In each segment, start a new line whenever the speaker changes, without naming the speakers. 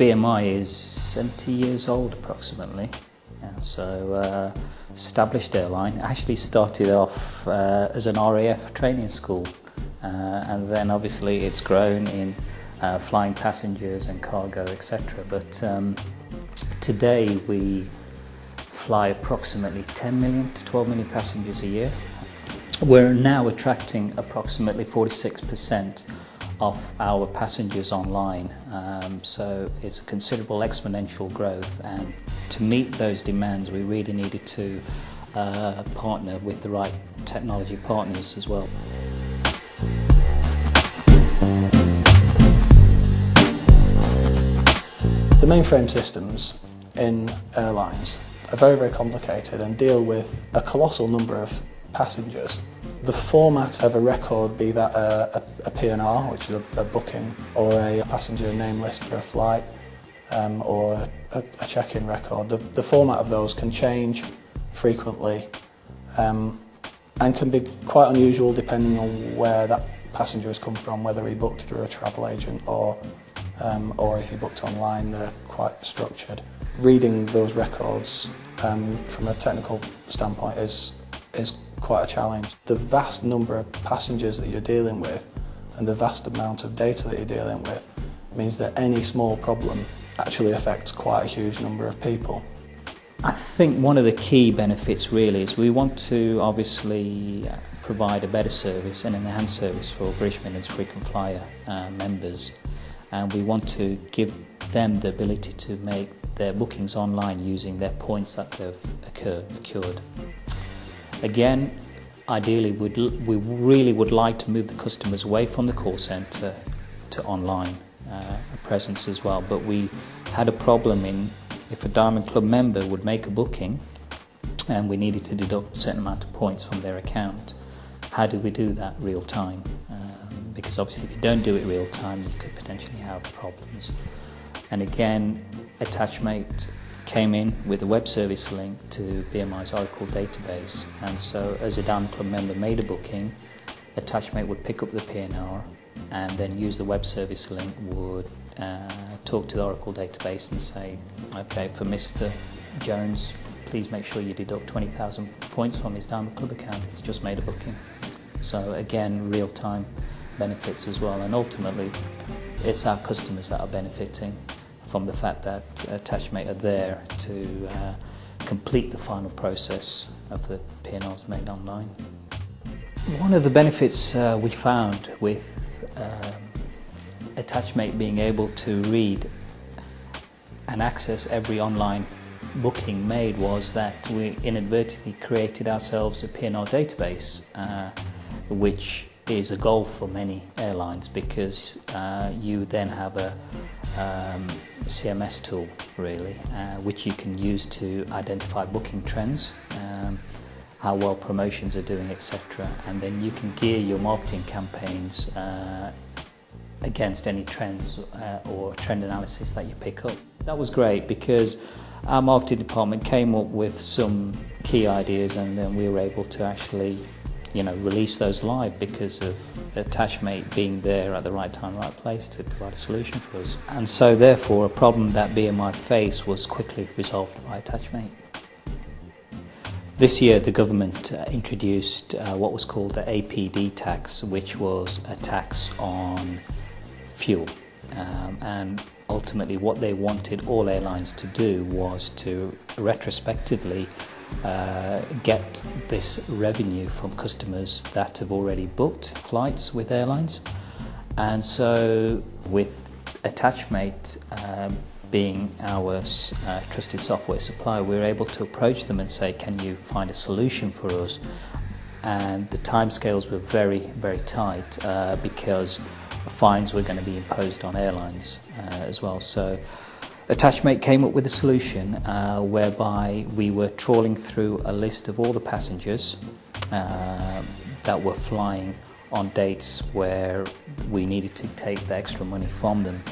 BMI is 70 years old approximately. So established airline. Actually started off as an RAF training school, and then obviously it's grown in flying passengers and cargo, etc. But today we fly approximately 10 million to 12 million passengers a year. We're now attracting approximately 46% of our passengers online, so it's a considerable exponential growth, and to meet those demands we really needed to partner with the right technology partners as well.
The mainframe systems in airlines are very, very complicated and deal with a colossal number of passengers. The format of a record, be that a P&R, which is a booking, or a passenger name list for a flight, or a check-in record, the format of those can change frequently and can be quite unusual depending on where that passenger has come from, whether he booked through a travel agent or if he booked online. They're quite structured. Reading those records from a technical standpoint is quite a challenge. The vast number of passengers that you're dealing with and the vast amount of data that you're dealing with means that any small problem actually affects quite a huge number of people.
I think one of the key benefits really is we want to obviously provide a better service, an enhanced service for British Midlands frequent flyer members, and we want to give them the ability to make their bookings online using their points that they've accrued. Again, ideally we really would like to move the customers away from the call centre to online presence as well, but we had a problem in if a Diamond Club member would make a booking and we needed to deduct a certain amount of points from their account. How do we do that real time? Because obviously if you don't do it real time you could potentially have problems. And again, Attachmate came in with a web service link to BMI's Oracle database, and so as a Diamond Club member made a booking, Attachmate would pick up the P&R and then use the web service link, would talk to the Oracle database and say, okay, for Mr. Jones, please make sure you deduct 20,000 points from his Diamond Club account, he's just made a booking. So again, real-time benefits as well, and ultimately it's our customers that are benefiting from the fact that Attachmate are there to complete the final process of the P&Rs made online. One of the benefits we found with Attachmate being able to read and access every online booking made was that we inadvertently created ourselves a P&R database, which is a goal for many airlines, because you then have a CMS tool really, which you can use to identify booking trends, how well promotions are doing, etc. And then you can gear your marketing campaigns against any trends or trend analysis that you pick up. That was great because our marketing department came up with some key ideas, and then we were able to actually release those live because of Attachmate being there at the right time, right place to provide a solution for us. And so therefore a problem that BMI faced was quickly resolved by Attachmate. This year the government introduced what was called the APD tax, which was a tax on fuel, and ultimately what they wanted all airlines to do was to retrospectively get this revenue from customers that have already booked flights with airlines. And so with Attachmate being our trusted software supplier, we were able to approach them and say, can you find a solution for us? And the timescales were very, very tight because fines were going to be imposed on airlines as well. So Attachmate came up with a solution whereby we were trawling through a list of all the passengers that were flying on dates where we needed to take the extra money from them.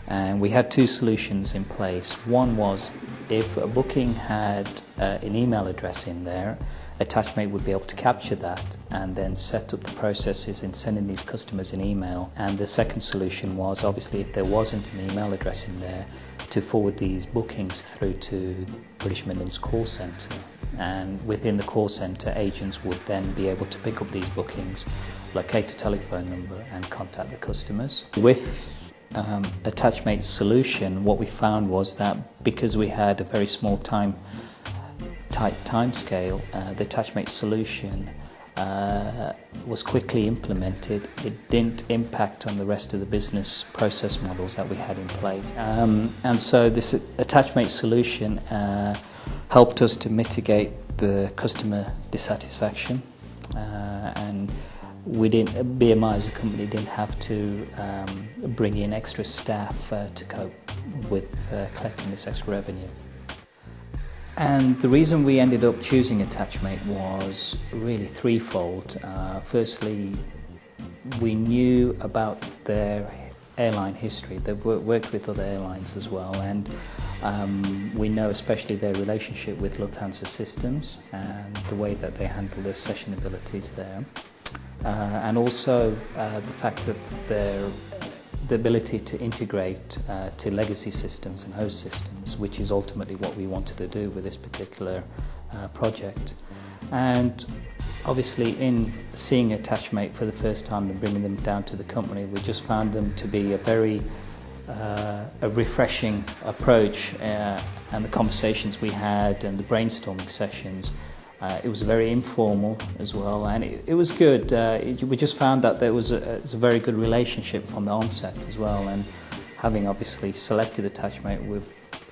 And we had two solutions in place. One was if a booking had an email address in there, Attachmate would be able to capture that and then set up the processes in sending these customers an email. And the second solution was obviously if there wasn't an email address in there, to forward these bookings through to British Midlands call centre, and within the call centre agents would then be able to pick up these bookings, locate a telephone number and contact the customers. With Attachmate's solution, what we found was that because we had a very small tight time scale, the Attachmate solution was quickly implemented. It didn't impact on the rest of the business process models that we had in place. And so this Attachmate solution helped us to mitigate the customer dissatisfaction, and BMI as a company didn't have to bring in extra staff to cope with collecting this extra revenue. And the reason we ended up choosing Attachmate was really threefold. Firstly, we knew about their airline history. They've worked with other airlines as well, and we know especially their relationship with Lufthansa Systems and the way that they handle their session abilities there. And also the fact of the ability to integrate to legacy systems and host systems, which is ultimately what we wanted to do with this particular project. And obviously in seeing Attachmate for the first time and bringing them down to the company, we just found them to be a very refreshing approach, and the conversations we had and the brainstorming sessions, it was very informal as well, and it was good. We just found that there was a very good relationship from the onset as well, and having obviously selected Attachmate,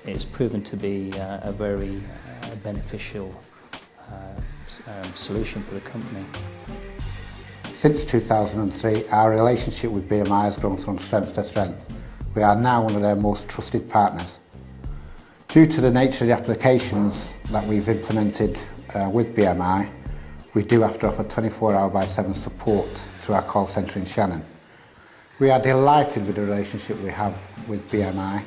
it's proven to be a very beneficial solution for the company.
Since 2003, our relationship with BMI has grown from strength to strength. We are now one of their most trusted partners. Due to the nature of the applications that we've implemented with BMI, we do have to offer 24/7 support through our call centre in Shannon. We are delighted with the relationship we have with BMI